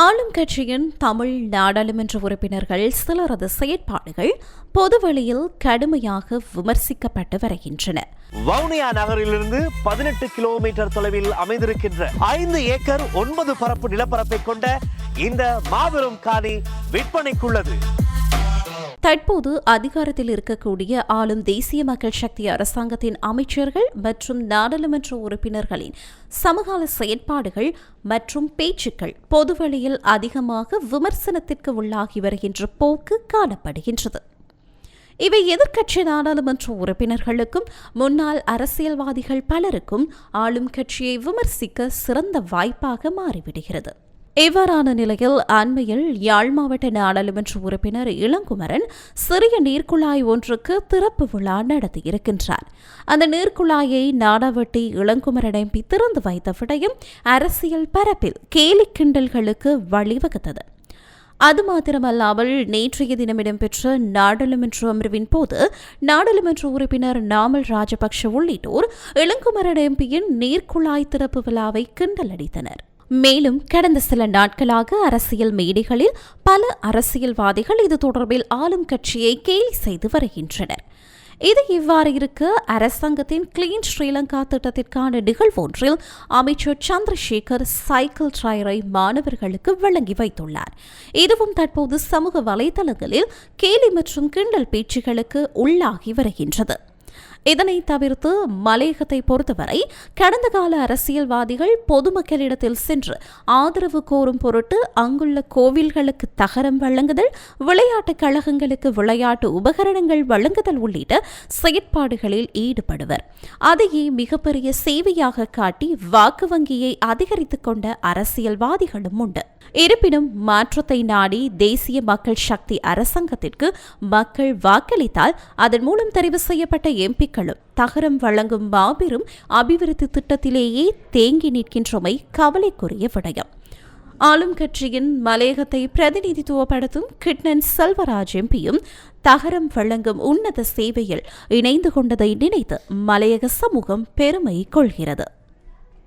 ஆளும் கட்சியின் தமிழ் நாடாளுமன்ற உறுப்பினர்கள் சிலரது செயற்பாடுகள் பொதுவெளியில் கடுமையாக விமர்சிக்கப்பட்டு வருகின்றன. வவுனியா நகரிலிருந்து 18 கிலோமீட்டர் தொலைவில் அமைந்திருக்கின்ற 5 ஏக்கர் 9 பரப்பு நிலப்பரப்பை கொண்ட இந்த மாபெரும் காணி விற்பனைக்குள்ளது. தற்போது அதிகாரத்தில் இருக்கக்கூடிய ஆளும் தேசிய மக்கள் சக்தி அரசாங்கத்தின் அமைச்சர்கள் மற்றும் நாடாளுமன்ற உறுப்பினர்களின் சமகால செயற்பாடுகள் மற்றும் பேச்சுக்கள் பொதுவெளியில் அதிகமாக விமர்சனத்திற்கு உள்ளாகி வருகின்ற போக்கு காணப்படுகின்றது. இவை எதிர்க்கட்சி நாடாளுமன்ற உறுப்பினர்களுக்கும் முன்னாள் அரசியல்வாதிகள் பலருக்கும் ஆளும் கட்சியை விமர்சிக்க சிறந்த வாய்ப்பாக மாறிவிடுகிறது. இவ்வாறான நிலையில் அண்மையில் யாழ் மாவட்ட நாடாளுமன்ற உறுப்பினர் இளங்குமரன் சிறிய நீர்க்குழாய் ஒன்றுக்கு திறப்பு விழா நடத்தியிருக்கின்றார். அந்த நீர்க்குழாயை நாடாவட்டி இளங்குமரன் எம்பி திறந்து வைத்த விடயம் அரசியல் பரப்பில் கேலி கிண்டல்களுக்கு வழிவகுத்தது. அது மாத்திரமல்லாமல் நேற்றைய தினம் இடம்பெற்ற நாடாளுமன்ற அமர்வின் போது நாடாளுமன்ற உறுப்பினர் நாமல் ராஜபக்ஷ உள்ளிட்டோர் இளங்குமரன் எம்பியின் நீர்க்குழாய் திறப்பு விழாவை கிண்டலடித்தனர். மேலும் கடந்த சில நாட்களாக அரசியல் மேடைகளில் பல அரசியல்வாதிகள் இது தொடர்பில் ஆளும் கட்சியை கேலி செய்து வருகின்றனர். இது இவ்வாறு இருக்க அரசாங்கத்தின் கிளீன் ஸ்ரீலங்கா திட்டத்திற்கான நிகழ்வொன்றில் அமைச்சர் சந்திரசேகர் சைக்கிள் டயரை மாணவர்களுக்கு வழங்கி வைத்துள்ளார். இதுவும் தற்போது சமூக வலைதளங்களில் கேலி மற்றும் கிண்டல் பேச்சுகளுக்கு உள்ளாகி வருகின்றது. இதனை தவிர்த்து மலையகத்தை பொறுத்தவரை கடந்த கால அரசியல்வாதிகள் பொதுமக்களிடத்தில் சென்று ஆதரவு கோரும் பொருட்டு அங்குள்ள கோவில்களுக்கு தகரம் வழங்குதல், விளையாட்டுக் கழகங்களுக்கு விளையாட்டு உபகரணங்கள் வழங்குதல் உள்ளிட்ட செயற்பாடுகளில் ஈடுபடுவர். அதையே மிகப்பெரிய சேவையாக காட்டி வாக்கு வங்கியை அதிகரித்துக் கொண்ட அரசியல்வாதிகளும் உண்டு. இருப்பினும் மாற்றத்தை நாடி தேசிய மக்கள் சக்தி அரசாங்கத்திற்கு மக்கள் வாக்களித்தால் அதன் மூலம் தெரிவு செய்யப்பட்ட எம்பிக்களும் தகரம் வழங்கும் மாபெரும் அபிவிருத்தி திட்டத்திலேயே தேங்கி நிற்கின்றமை கவலைக்குரிய விடயம். ஆளும் கட்சியின் மலையகத்தை பிரதிநிதித்துவப்படுத்தும் கிட்னன் செல்வராஜ் எம்பியும் தகரம் வழங்கும் உன்னத சேவையில் இணைந்து கொண்டதை நினைத்து மலையக சமூகம் பெருமை கொள்கிறது.